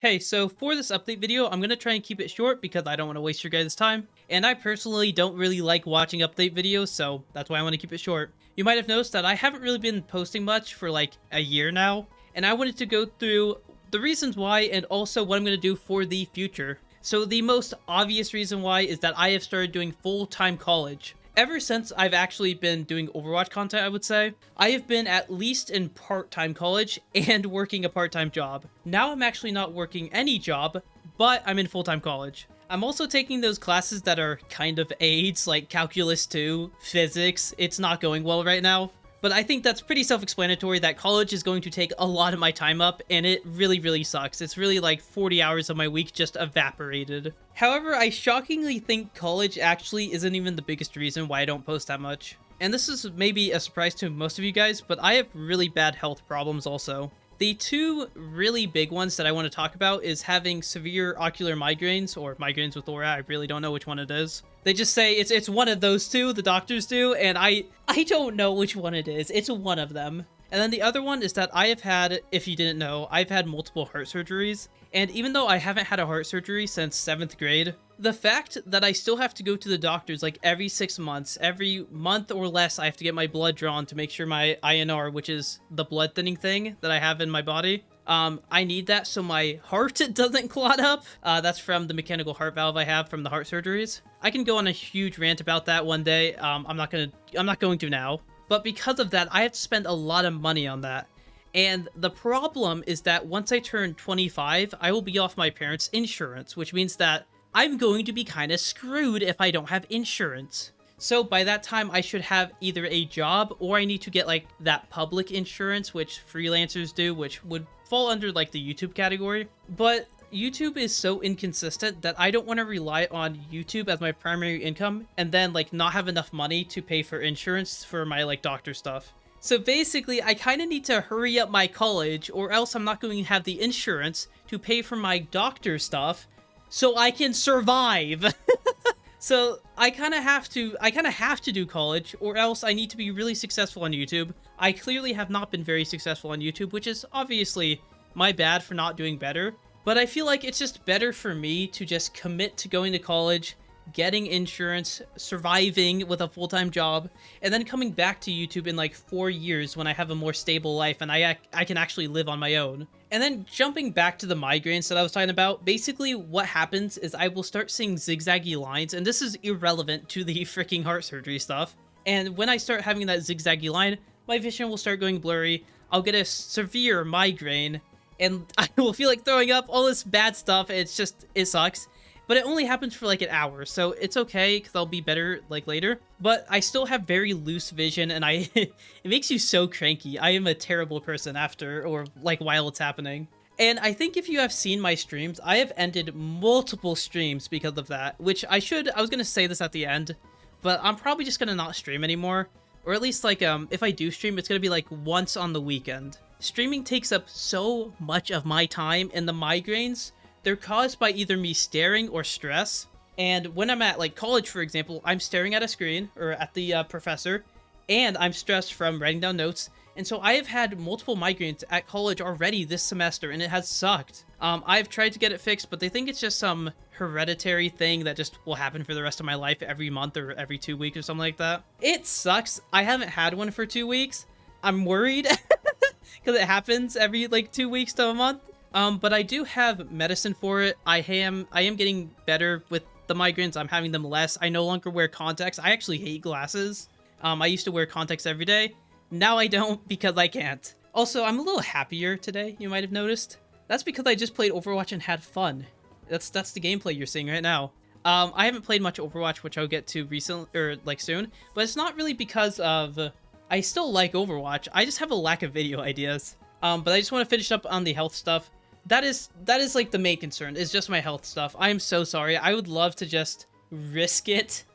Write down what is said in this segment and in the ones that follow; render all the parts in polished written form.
Hey, so for this update video, I'm going to try and keep it short because I don't want to waste your guys' time. And I personally don't really like watching update videos, so that's why I want to keep it short. You might have noticed that I haven't really been posting much for like a year now, and I wanted to go through the reasons why and also what I'm going to do for the future. So the most obvious reason why is that I have started doing full-time college. Ever since I've actually been doing Overwatch content, I would say, I have been at least in part-time college and working a part-time job. Now I'm actually not working any job, but I'm in full-time college. I'm also taking those classes that are kind of aids, like Calculus 2, Physics. It's not going well right now. But I think that's pretty self-explanatory that college is going to take a lot of my time up, and it really sucks. It's really like 40 hours of my week just evaporated. However, I shockingly think college actually isn't even the biggest reason why I don't post that much. And this is maybe a surprise to most of you guys, but I have really bad health problems also. The two really big ones that I want to talk about is having severe ocular migraines, or migraines with aura. I really don't know which one it is. They just say it's one of those two, the doctors do, and I don't know which one it is. It's one of them. And then the other one is that I have had, if you didn't know, I've had multiple heart surgeries. And even though I haven't had a heart surgery since 7th grade, the fact that I still have to go to the doctors like every 6 months, every month or less, I have to get my blood drawn to make sure my INR, which is the blood thinning thing that I have in my body, I need that so my heart doesn't clot up. That's from the mechanical heart valve I have from the heart surgeries. I can go on a huge rant about that one day. I'm not going to now. But because of that, I have to spend a lot of money on that. And the problem is that once I turn 25, I will be off my parents' insurance, which means that I'm going to be kind of screwed if I don't have insurance. So by that time, I should have either a job or I need to get like that public insurance, which freelancers do, which would fall under like the YouTube category. But YouTube is so inconsistent that I don't want to rely on YouTube as my primary income and then like not have enough money to pay for insurance for my like doctor stuff. So basically, I kind of need to hurry up my college or else I'm not going to have the insurance to pay for my doctor stuff so I can survive. So I kind of have to do college or else I need to be really successful on YouTube. I clearly have not been very successful on YouTube, which is obviously my bad for not doing better. But I feel like it's just better for me to just commit to going to college, getting insurance, surviving with a full-time job, and then coming back to YouTube in like 4 years when I have a more stable life and I can actually live on my own. And then jumping back to the migraines that I was talking about, basically what happens is I will start seeing zigzaggy lines, and this is irrelevant to the freaking heart surgery stuff. And when I start having that zigzaggy line, my vision will start going blurry, I'll get a severe migraine, and I will feel like throwing up, all this bad stuff. It sucks. But it only happens for like an hour, so it's okay because I'll be better like later. But I still have very loose vision, and it makes you so cranky. I am a terrible person after or like while it's happening. And I think if you have seen my streams, I have ended multiple streams because of that, which I was gonna say this at the end, but I'm probably just gonna not stream anymore. Or at least like, if I do stream, it's gonna be like once on the weekend. Streaming takes up so much of my time, and the migraines, they're caused by either me staring or stress. And when I'm at like college, for example, I'm staring at a screen or at the professor, and I'm stressed from writing down notes. And so I have had multiple migraines at college already this semester, and it has sucked. I've tried to get it fixed, but they think it's just some hereditary thing that just will happen for the rest of my life every month or every 2 weeks or something like that. It sucks. I haven't had one for 2 weeks. I'm worried because it happens every like 2 weeks to a month. But I do have medicine for it. I am getting better with the migraines. I'm having them less. I no longer wear contacts. I actually hate glasses. I used to wear contacts every day. Now I don't because I can't. Also, I'm a little happier today, you might have noticed. That's because I just played Overwatch and had fun. That's the gameplay you're seeing right now. I haven't played much Overwatch, which I'll get to recently, or like soon, but it's not really because of, I still like Overwatch. I just have a lack of video ideas. But I just want to finish up on the health stuff. That is like the main concern, is just my health stuff. I am so sorry. I would love to just risk it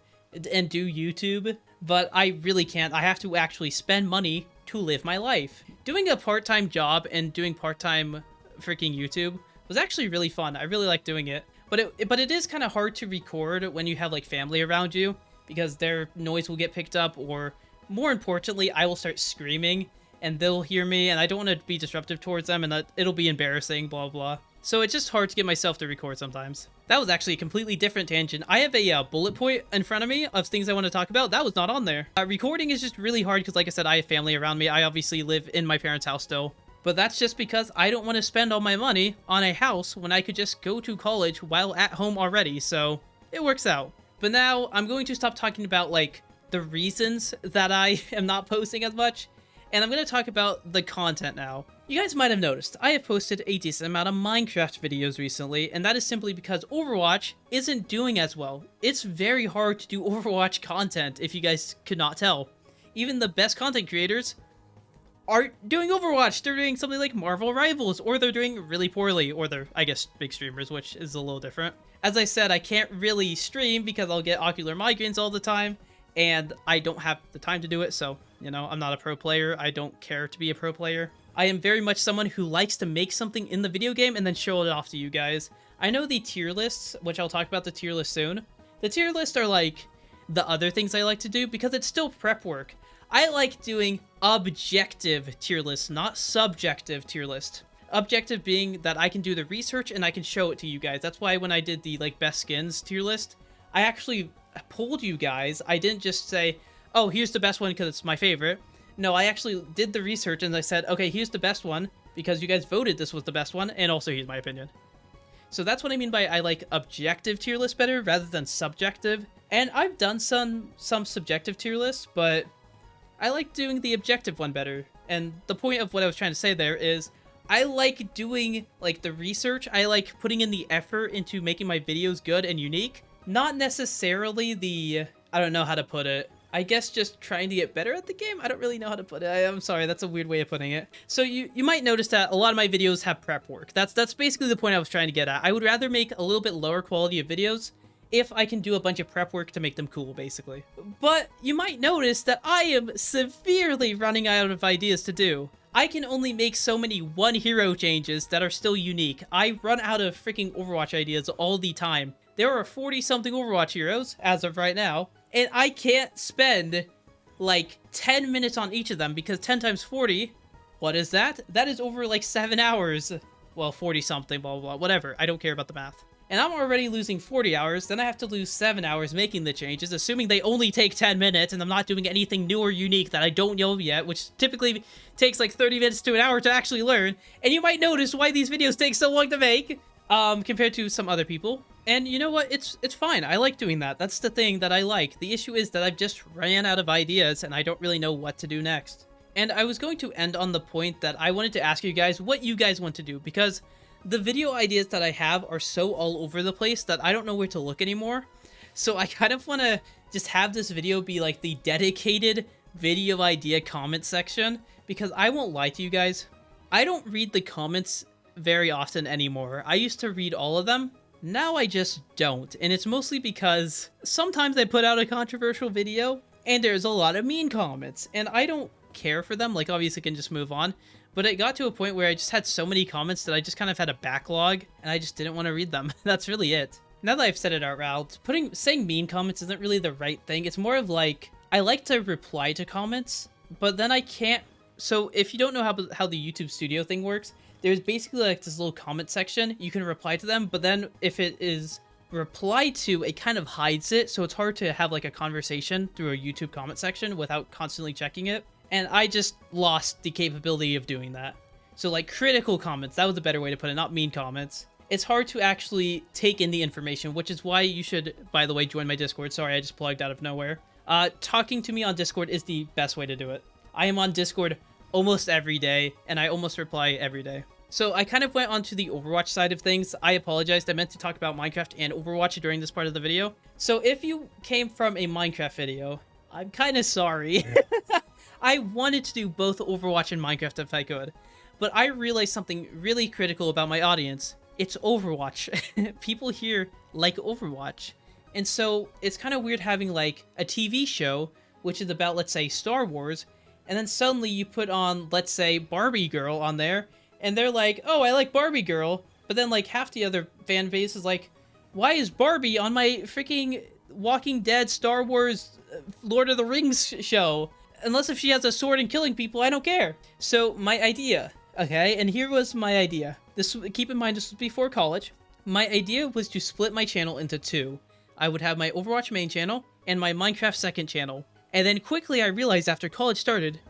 and do YouTube, but I really can't. I have to actually spend money to live my life. Doing a part-time job and doing part-time freaking YouTube was actually really fun. I really like doing it. But it is kind of hard to record when you have like family around you, because their noise will get picked up, or more importantly, I will start screaming and they'll hear me, and I don't want to be disruptive towards them, and it'll be embarrassing, blah, blah. So it's just hard to get myself to record sometimes. That was actually a completely different tangent. I have a bullet point in front of me of things I want to talk about. That was not on there. Recording is just really hard because, like I said, I have family around me. I obviously live in my parents' house still. But that's just because I don't want to spend all my money on a house when I could just go to college while at home already. So it works out. But now I'm going to stop talking about, like, the reasons that I am not posting as much. And I'm going to talk about the content now. You guys might have noticed, I have posted a decent amount of Minecraft videos recently, and that is simply because Overwatch isn't doing as well. It's very hard to do Overwatch content, if you guys could not tell. Even the best content creators aren't doing Overwatch. They're doing something like Marvel Rivals, or they're doing really poorly, or they're, I guess, big streamers, which is a little different. As I said, I can't really stream because I'll get ocular migraines all the time, and I don't have the time to do it, so, you know, I'm not a pro player. I don't care to be a pro player. I am very much someone who likes to make something in the video game and then show it off to you guys. I know the tier lists, which I'll talk about the tier list soon. The tier lists are like the other things I like to do because it's still prep work. I like doing objective tier lists, not subjective tier list. Objective being that I can do the research and I can show it to you guys. That's why when I did the like best skins tier list, I actually polled you guys. I didn't just say, oh, here's the best one because it's my favorite. No, I actually did the research and I said, okay, here's the best one because you guys voted this was the best one, and also here's my opinion. So that's what I mean by I like objective tier lists better rather than subjective. And I've done some subjective tier lists, but I like doing the objective one better. And the point of what I was trying to say there is I like doing like the research. I like putting in the effort into making my videos good and unique. Not necessarily the, I don't know how to put it. I guess just trying to get better at the game? I don't really know how to put it. I'm sorry, that's a weird way of putting it. So you might notice that a lot of my videos have prep work. That's basically the point I was trying to get at. I would rather make a little bit lower quality of videos if I can do a bunch of prep work to make them cool, basically. But you might notice that I am severely running out of ideas to do. I can only make so many one hero changes that are still unique. I run out of freaking Overwatch ideas all the time. There are 40-something Overwatch heroes, as of right now, and I can't spend, like, 10 minutes on each of them, because 10 times 40, what is that? That is over, like, 7 hours. Well, 40-something, blah, blah, blah, whatever. I don't care about the math. And I'm already losing 40 hours, then I have to lose 7 hours making the changes, assuming they only take 10 minutes, and I'm not doing anything new or unique that I don't know yet, which typically takes, like, 30 minutes to an hour to actually learn. And you might notice why these videos take so long to make, compared to some other people. And you know what? It's fine. I like doing that. That's the thing that I like. The issue is that I've just ran out of ideas and I don't really know what to do next. And I was going to end on the point that I wanted to ask you guys what you guys want to do, because the video ideas that I have are so all over the place that I don't know where to look anymore. So I kind of want to just have this video be like the dedicated video idea comment section, because I won't lie to you guys, I don't read the comments very often anymore. I used to read all of them. Now I just don't, and it's mostly because sometimes I put out a controversial video and there's a lot of mean comments, and I don't care for them. Like, obviously I can just move on, but it got to a point where I just had so many comments that I just kind of had a backlog and I just didn't want to read them. That's really it. Now that I've said it out loud, saying mean comments isn't really the right thing. It's more of like, I like to reply to comments, but then I can't. So if you don't know how the YouTube Studio thing works, there's basically like this little comment section. You can reply to them, but then if it is replied to, it kind of hides it. So it's hard to have like a conversation through a YouTube comment section without constantly checking it. And I just lost the capability of doing that. So like critical comments, that was a better way to put it, not mean comments. It's hard to actually take in the information, which is why you should, by the way, join my Discord. Sorry, I just plugged out of nowhere. Talking to me on Discord is the best way to do it. I am on Discord almost every day, and I almost reply every day. So I kind of went on to the Overwatch side of things. I apologized. I meant to talk about Minecraft and Overwatch during this part of the video. So if you came from a Minecraft video, I'm kind of sorry. I wanted to do both Overwatch and Minecraft if I could, but I realized something really critical about my audience. It's Overwatch. People here like Overwatch. And so it's kind of weird having like a TV show, which is about, let's say, Star Wars, and then suddenly you put on, let's say, Barbie Girl on there, and they're like, oh, I like Barbie Girl, but then like half the other fan base is like, why is Barbie on my freaking Walking Dead, Star Wars, Lord of the Rings show? Unless if she has a sword and killing people, I don't care. So my idea, okay, and here was my idea. Keep in mind, this was before college. My idea was to split my channel into two. I would have my Overwatch main channel and my Minecraft second channel. And then quickly I realized after college started,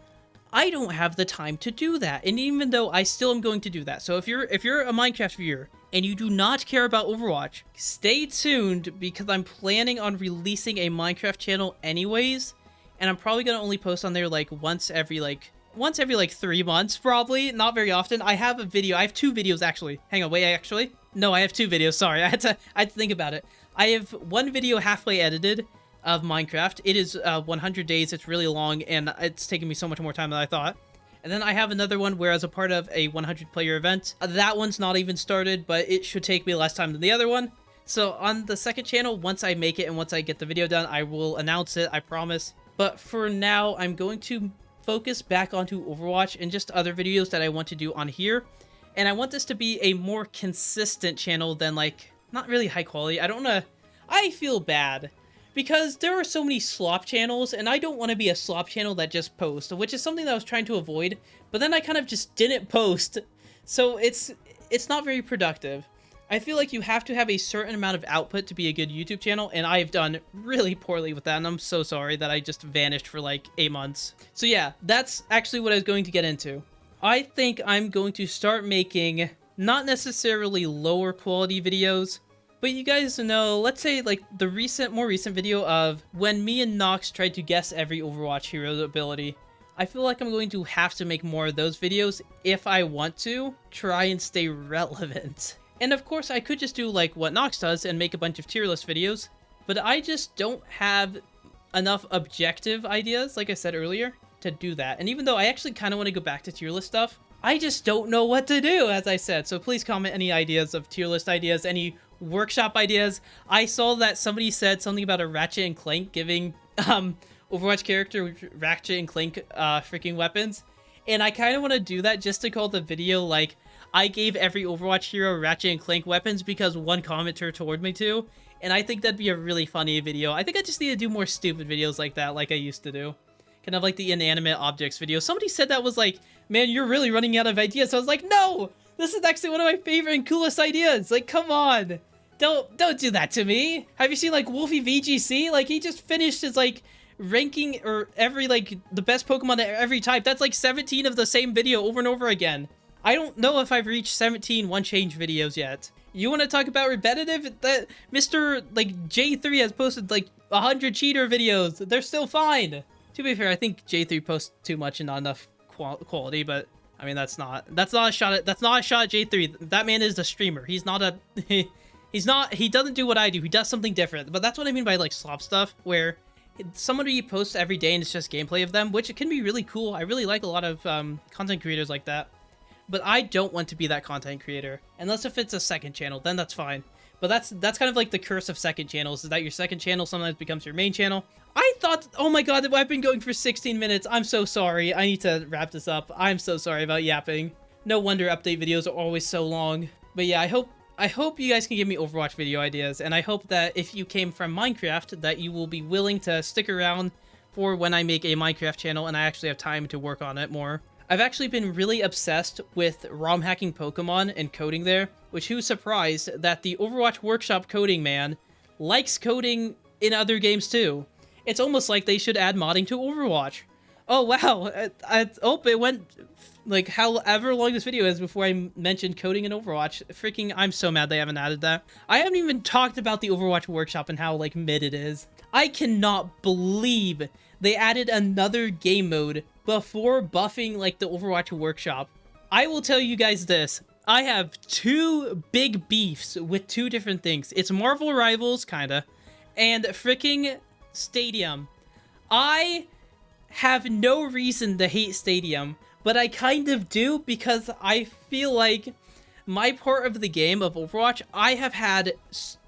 I don't have the time to do that. And even though I still am going to do that. So if you're a Minecraft viewer and you do not care about Overwatch, stay tuned because I'm planning on releasing a Minecraft channel anyways. And I'm probably going to only post on there like once every 3 months, probably. Not very often. I have a video. I have 2 videos actually. Hang on, wait, actually? No, I have 2 videos. Sorry, I had to think about it. I have one video halfway edited of Minecraft. It is 100 days. It's really long, and it's taken me so much more time than I thought. And then I have another one where I was a part of a 100-player event. That one's not even started, but it should take me less time than the other one. So on the second channel, once I make it and once I get the video done, I will announce it, I promise. But for now, I'm going to focus back onto Overwatch and just other videos that I want to do on here. And I want this to be a more consistent channel than, like, not really high quality. I feel bad because there are so many slop channels, and I don't want to be a slop channel that just posts, which is something that I was trying to avoid, but then I kind of just didn't post. So it's not very productive. I feel like you have to have a certain amount of output to be a good YouTube channel, and I've done really poorly with that, and I'm so sorry that I just vanished for like 8 months. So yeah, that's actually what I was going to get into. I think I'm going to start making not necessarily lower quality videos, but you guys know, let's say like the more recent video of when me and Nox tried to guess every Overwatch hero's ability. I feel like I'm going to have to make more of those videos if I want to try and stay relevant. And of course, I could just do like what Nox does and make a bunch of tier list videos, but I just don't have enough objective ideas, like I said earlier, to do that. And even though I actually kind of want to go back to tier list stuff, I just don't know what to do, as I said. So please comment any ideas of tier list ideas, any workshop ideas. I saw that somebody said something about a Ratchet and Clank giving Overwatch character Ratchet and Clank freaking weapons. And I kind of want to do that just to call the video like, I gave every Overwatch hero Ratchet and Clank weapons because one commenter told me to, and I think that'd be a really funny video. I think I just need to do more stupid videos like that, like I used to do. Kind of like the inanimate objects video. Somebody said that was like, man, you're really running out of ideas. So I was like, no, this is actually one of my favorite and coolest ideas. Like, come on. Don't do that to me. Have you seen like Wolfie VGC? Like, he just finished his like ranking or every like the best Pokemon at every type. That's like 17 of the same video over and over again. I don't know if I've reached 17 one change videos yet. You want to talk about repetitive? That Mr. like J3 has posted like 100 cheater videos. They're still fine. To be fair, I think J3 posts too much and not enough quality, but I mean that's not a shot at J3. That man is a streamer. He's not a he doesn't do what I do. He does something different. But that's what I mean by like slop stuff, where somebody posts every day and it's just gameplay of them, which it can be really cool. I really like a lot of content creators like that. But I don't want to be that content creator. Unless if it's a second channel, then that's fine. But that's kind of like the curse of second channels, is that your second channel sometimes becomes your main channel. I thought, oh my god, I've been going for 16 minutes. I'm so sorry. I need to wrap this up. I'm so sorry about yapping. No wonder update videos are always so long. But yeah, I hope you guys can give me Overwatch video ideas. And I hope that if you came from Minecraft, that you will be willing to stick around for when I make a Minecraft channel and I actually have time to work on it more. I've actually been really obsessed with ROM hacking Pokemon and coding there, which who's surprised that the Overwatch Workshop coding man likes coding in other games too. It's almost like they should add modding to Overwatch. Oh wow, it went like however long this video is before I mentioned coding in Overwatch. Freaking, I'm so mad they haven't added that. I haven't even talked about the Overwatch Workshop and how like mid it is. I cannot believe they added another game mode before buffing like the Overwatch Workshop. I will tell you guys this. I have 2 big beefs with 2 different things. It's Marvel Rivals, kinda, and freaking Stadium. I have no reason to hate Stadium, but I kind of do because I feel like my part of the game of Overwatch, I have had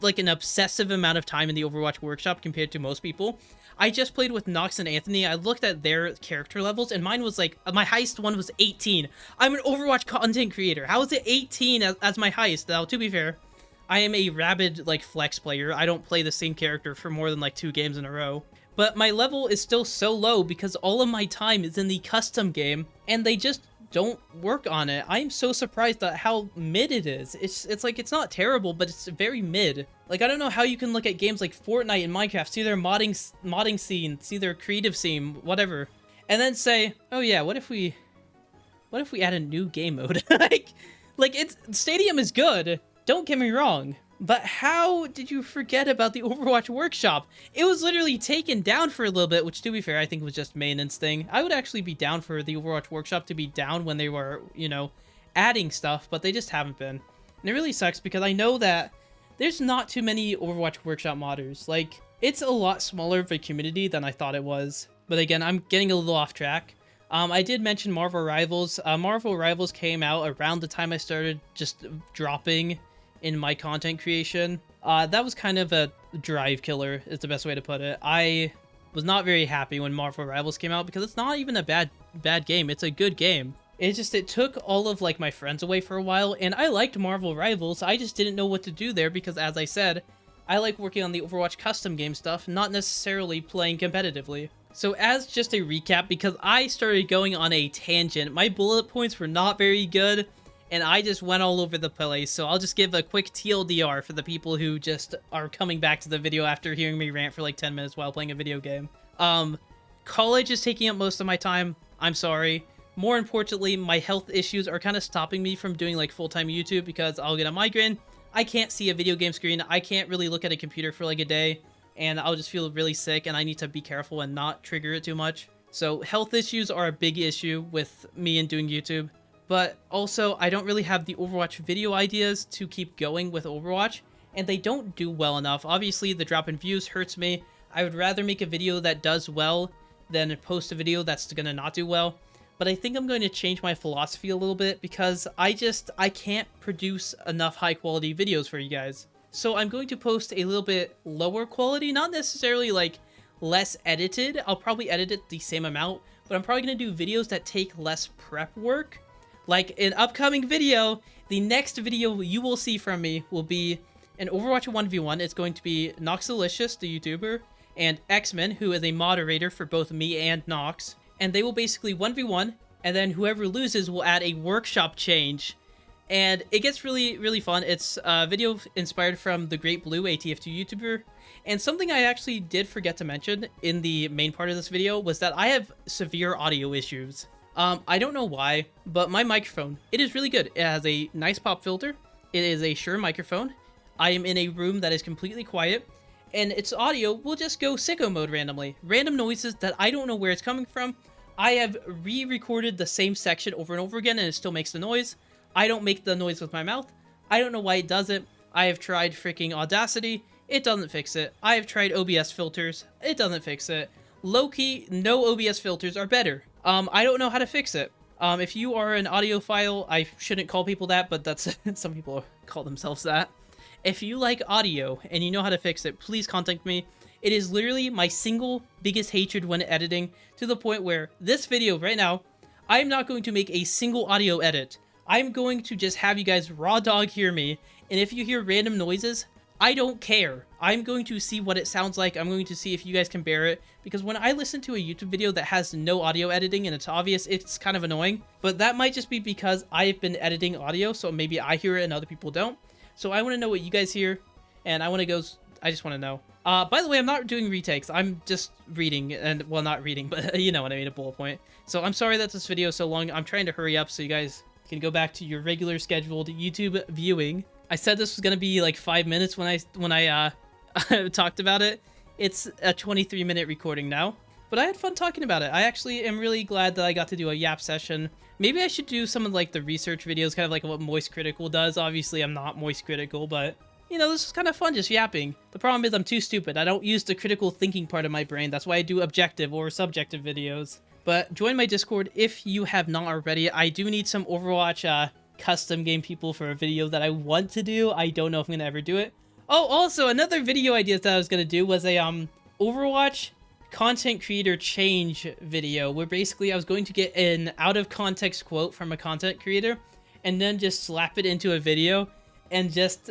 like an obsessive amount of time in the Overwatch Workshop compared to most people. I just played with Nox and Anthony. I looked at their character levels, and mine was like, my highest one was 18. I'm an Overwatch content creator. How is it 18 as my highest? Now, to be fair, I am a rabid, like, flex player. I don't play the same character for more than, like, 2 games in a row. But my level is still so low because all of my time is in the custom game, and they just don't work on it. I'm so surprised at how mid it is. It's like, it's not terrible, but it's very mid. Like, I don't know how you can look at games like Fortnite and Minecraft, see their modding scene, see their creative scene, whatever, and then say, oh yeah, what if we add a new game mode? like it's Stadium is good, don't get me wrong, but how did you forget about the Overwatch workshop? It was literally taken down for a little bit, which, to be fair, I think was just maintenance thing. I would actually be down for the Overwatch workshop to be down when they were, you know, adding stuff, but they just haven't been. And it really sucks because I know that there's not too many Overwatch workshop modders. Like, it's a lot smaller of a community than I thought it was. But again, I'm getting a little off track. I did mention Marvel Rivals. Marvel Rivals came out around the time I started just dropping in my content creation. That was kind of a drive killer, is the best way to put it. I was not very happy when Marvel Rivals came out because it's not even a bad game. It's a good game. It's just, it took all of like my friends away for a while, and I liked Marvel Rivals. I just didn't know what to do there because, as I said, I like working on the Overwatch custom game stuff, not necessarily playing competitively. So as just a recap, because I started going on a tangent, my bullet points were not very good, and I just went all over the place. So I'll just give a quick TLDR for the people who just are coming back to the video after hearing me rant for like 10 minutes while playing a video game. College is taking up most of my time. I'm sorry. More importantly, my health issues are kind of stopping me from doing like full-time YouTube because I'll get a migraine. I can't see a video game screen. I can't really look at a computer for like a day, and I'll just feel really sick, and I need to be careful and not trigger it too much. So health issues are a big issue with me and doing YouTube. But also, I don't really have the Overwatch video ideas to keep going with Overwatch, and they don't do well enough. Obviously, the drop in views hurts me. I would rather make a video that does well than post a video that's gonna not do well. But I think I'm going to change my philosophy a little bit because I can't produce enough high quality videos for you guys. So I'm going to post a little bit lower quality, not necessarily like less edited. I'll probably edit it the same amount, but I'm probably going to do videos that take less prep work. Like an upcoming video, the next video you will see from me will be an Overwatch 1v1. It's going to be Noxalicious, the YouTuber, and X-Men, who is a moderator for both me and Nox. And they will basically 1v1, and then whoever loses will add a workshop change. And it gets really, really fun. It's a video inspired from The Great Blue, a TF2 YouTuber. And something I actually did forget to mention in the main part of this video was that I have severe audio issues. I don't know why, but my microphone, it is really good. It has a nice pop filter. It is a Shure microphone. I am in a room that is completely quiet, and its audio will just go sicko mode randomly. Random noises that I don't know where it's coming from. I have re-recorded the same section over and over again, and it still makes the noise. I don't make the noise with my mouth. I don't know why it does it. I have tried freaking Audacity. It doesn't fix it. I have tried OBS filters. It doesn't fix it. Low-key, no OBS filters are better. I don't know how to fix it. If you are an audiophile, I shouldn't call people that, but that's some people call themselves that. If you like audio and you know how to fix it, please contact me. It is literally my single biggest hatred when editing, to the point where this video right now, I am not going to make a single audio edit. I'm going to just have you guys raw dog hear me, and if you hear random noises, I don't care. I'm going to see what it sounds like. I'm going to see if you guys can bear it, because when I listen to a YouTube video that has no audio editing and it's obvious, it's kind of annoying. But that might just be because I've been editing audio, so maybe I hear it and other people don't. So I want to know what you guys hear, and I just want to know. By the way, I'm not doing retakes. I'm just reading, and, well, not reading, but you know what I mean, a bullet point. So I'm sorry that this video is so long. I'm trying to hurry up so you guys can go back to your regular scheduled YouTube viewing. I said this was gonna be like 5 minutes when I talked about it. It's a 23-minute recording now, but I had fun talking about it. I actually am really glad that I got to do a yap session. Maybe I should do some of like the research videos, kind of like what Moist Critical does. Obviously, I'm not Moist Critical, but you know, this is kind of fun just yapping. The problem is I'm too stupid. I don't use the critical thinking part of my brain. That's why I do objective or subjective videos. But join my Discord if you have not already. I do need some Overwatch custom game people for a video that I want to do. I don't know if I'm gonna ever do it. Oh, also another video idea that I was gonna do was a Overwatch content creator change video, where basically I was going to get an out of context quote from a content creator and then just slap it into a video, and just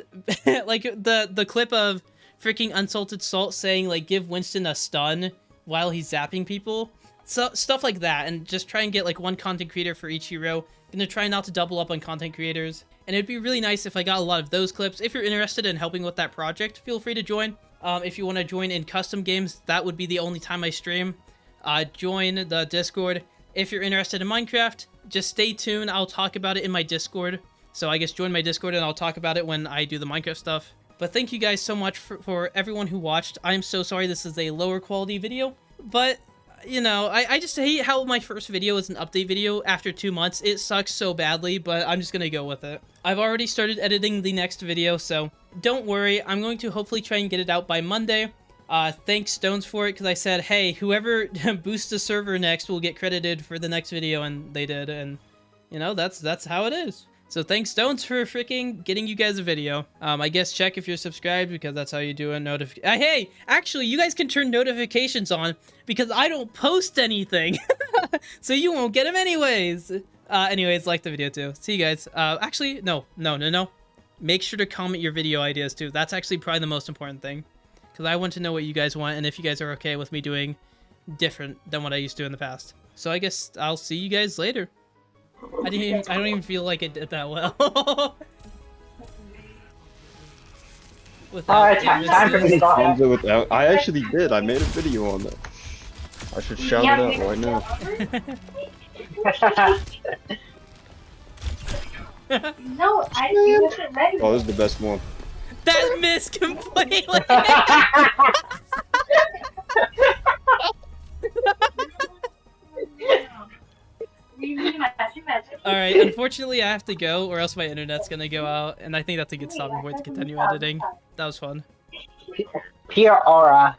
like the clip of freaking Unsalted Salt saying like give Winston a stun while he's zapping people. So stuff like that, and just try and get like one content creator for each hero. Gonna try not to double up on content creators, and it'd be really nice if I got a lot of those clips. If you're interested in helping with that project, feel free to join. If you want to join in custom games, that would be the only time I stream. Join the Discord. If you're interested in Minecraft, just stay tuned. I'll talk about it in my Discord. So I guess join my Discord and I'll talk about it when I do the Minecraft stuff. But thank you guys so much for everyone who watched. I'm so sorry this is a lower quality video, but you know, I just hate how my first video is an update video after 2 months. It sucks so badly, but I'm just gonna go with it. I've already started editing the next video, so don't worry. I'm going to hopefully try and get it out by Monday. Thanks Stones for it, because I said, hey, whoever boosts the server next will get credited for the next video, and they did, and you know, that's how it is. So thanks Stones for freaking getting you guys a video. I guess check if you're subscribed, because that's how you do a notification. Hey, actually, you guys can turn notifications on, because I don't post anything. So you won't get them anyways. Anyways, like the video too. See you guys. Actually, no. Make sure to comment your video ideas too. That's actually probably the most important thing, because I want to know what you guys want, and if you guys are okay with me doing different than what I used to in the past. So I guess I'll see you guys later. I don't even feel like it did that well. Alright, time for me to stop. I actually did. I made a video on that. I should shout it out right now. No, I wasn't ready. Oh, this is the best one. That missed completely! Alright, unfortunately I have to go, or else my internet's gonna go out, and I think that's a good stopping point to continue editing. That was fun. Pure aura.